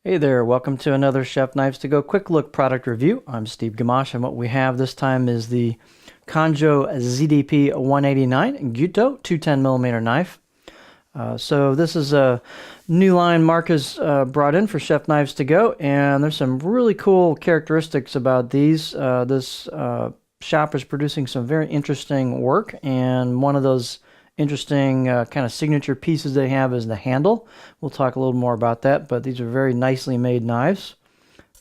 Hey there, welcome to another Chef Knives to Go quick look product review. I'm Steve Gamache, and what we have this time is the Kanjo ZDP-189 Gyuto 210mm knife. So this is a new line Mark has brought in for Chef Knives to Go, and there's some really cool characteristics about these. This shop is producing some very interesting work, and one of those interesting kind of signature pieces they have is the handle. We'll talk a little more about that, but these are very nicely made knives.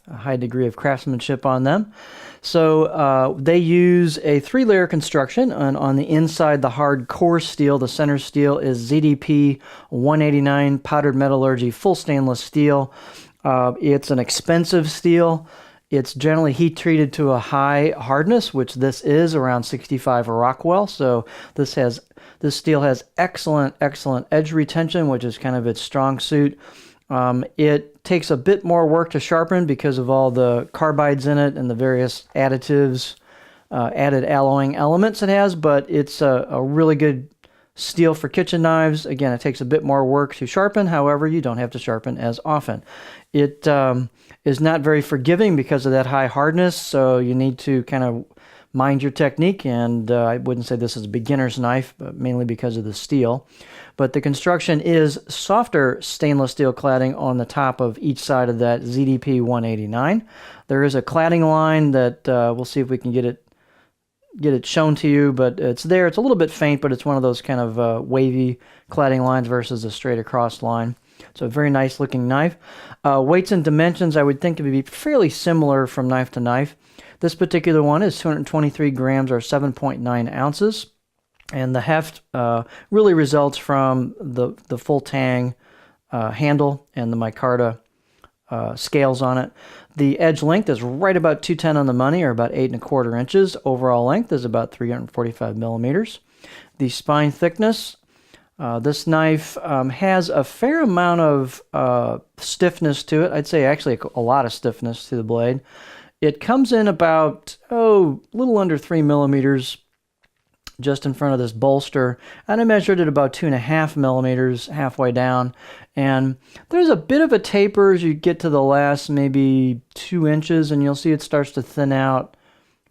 A high degree of craftsmanship on them. So they use a 3-layer construction, and on the inside, the hard core steel, the center steel, is ZDP 189 powdered metallurgy full stainless steel. It's an expensive steel. It's generally heat treated to a high hardness, which this is around 65 Rockwell. So this steel has excellent edge retention, which is kind of its strong suit. It takes a bit more work to sharpen because of all the carbides in it and the various additives, added alloying elements it has, but it's a really good steel for kitchen knives. Again, it takes a bit more work to sharpen. However, you don't have to sharpen as often. It is not very forgiving because of that high hardness, so you need to kind of mind your technique, and I wouldn't say this is a beginner's knife, but mainly because of the steel. But the construction is softer stainless steel cladding on the top of each side of that ZDP 189. There is a cladding line that we'll see if we can get it shown to you, but it's there. It's a little bit faint, but it's one of those kind of wavy cladding lines versus a straight across line. So a very nice looking knife. Weights and dimensions I would think to be fairly similar from knife to knife. This particular one is 223 grams or 7.9 ounces. And the heft really results from the full tang handle and the micarta scales on it. The edge length is right about 210 on the money, or about 8¼ inches. Overall length is about 345 millimeters. The spine thickness, this knife has a fair amount of stiffness to it. I'd say actually a lot of stiffness to the blade. It comes in about, a little under 3 millimeters just in front of this bolster, and I measured it about 2.5 millimeters halfway down, and there's a bit of a taper as you get to the last maybe 2 inches, and you'll see it starts to thin out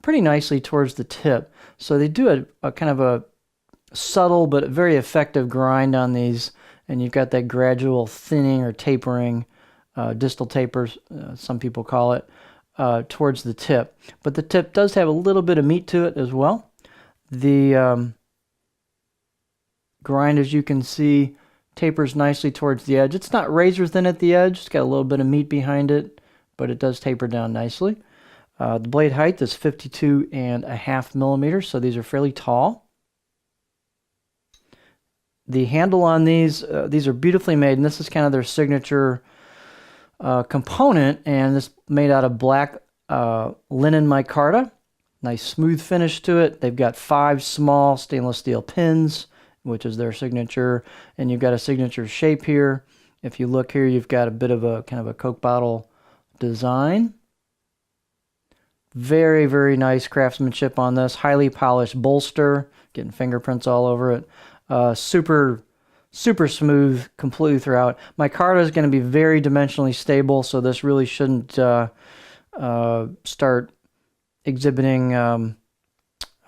pretty nicely towards the tip. So they do a kind of a subtle but very effective grind on these, and you've got that gradual thinning or tapering, distal tapers, some people call it, towards the tip. But the tip does have a little bit of meat to it as well. The grind, as you can see, tapers nicely towards the edge. It's not razor thin at the edge. It's got a little bit of meat behind it, but it does taper down nicely. The blade height is 52.5 millimeters, so these are fairly tall. The handle on these are beautifully made, and this is kind of their signature component, and this is made out of black linen micarta. Nice smooth finish to it. They've got 5 small stainless steel pins, which is their signature, and you've got a signature shape here. If you look here, you've got a bit of a kind of a Coke bottle design. Very, very nice craftsmanship on this. Highly polished bolster, getting fingerprints all over it. Super smooth completely throughout. Micarta is going to be very dimensionally stable, so this really shouldn't start exhibiting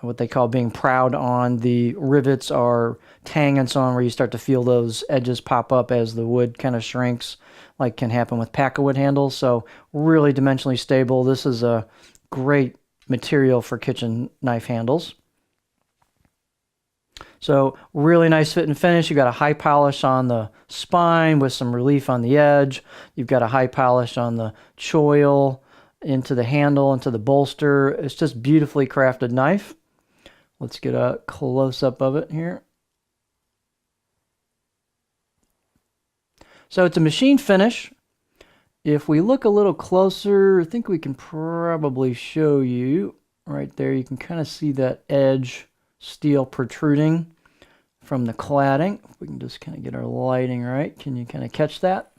what they call being proud on the rivets or tang and so on, where you start to feel those edges pop up as the wood kind of shrinks, like can happen with pack-a-wood handles. So really dimensionally stable. This is a great material for kitchen knife handles. So really nice fit and finish. You've got a high polish on the spine with some relief on the edge. You've got a high polish on the choil, into the handle, into the bolster. It's just beautifully crafted knife. Let's get a close-up of it here. So it's a machine finish. If we look a little closer, I think we can probably show you right there. You can kind of see that edge steel protruding from the cladding. If we can just kind of get our lighting right, can you kind of catch that?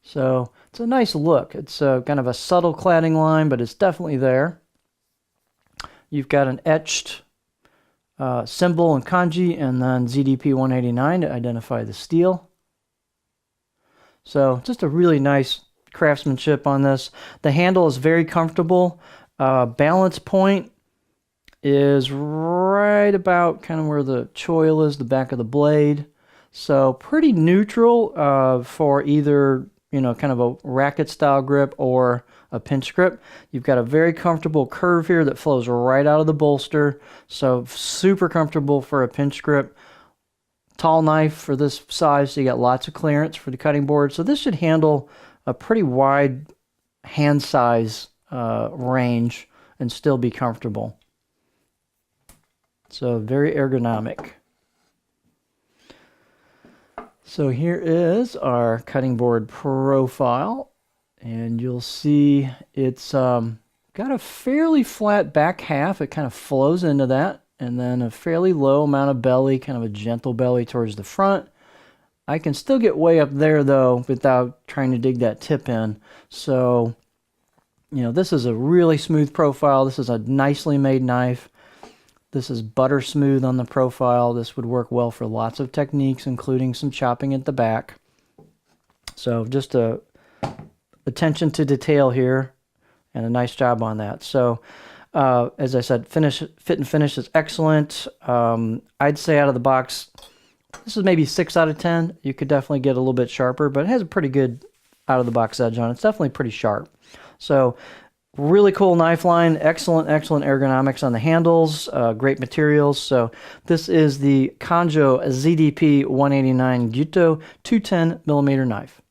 So it's a nice look. It's kind of a subtle cladding line, but it's definitely there. You've got an etched symbol in kanji and then ZDP 189 to identify the steel. So just a really nice craftsmanship on this. The handle is very comfortable. Balance point is right about kind of where the choil is, the back of the blade. So pretty neutral for either, you know, kind of a racket style grip or a pinch grip. You've got a very comfortable curve here that flows right out of the bolster. So super comfortable for a pinch grip. Tall knife for this size, so you got lots of clearance for the cutting board. So this should handle a pretty wide hand size range and still be comfortable. So very ergonomic. So here is our cutting board profile, and you'll see it's got a fairly flat back half. It kind of flows into that, and then a fairly low amount of belly, kind of a gentle belly towards the front. I can still get way up there though without trying to dig that tip in. So, you know, this is a really smooth profile. This is a nicely made knife. This is butter smooth on the profile. This would work well for lots of techniques, including some chopping at the back. So just a attention to detail here and a nice job on that. So as I said, fit and finish is excellent. I'd say out of the box, this is maybe 6 out of 10. You could definitely get a little bit sharper, but it has a pretty good out of the box edge on it. It's definitely pretty sharp. So really cool knife line, excellent ergonomics on the handles, great materials. So this is the Kanjo ZDP-189 Gyuto 210mm knife.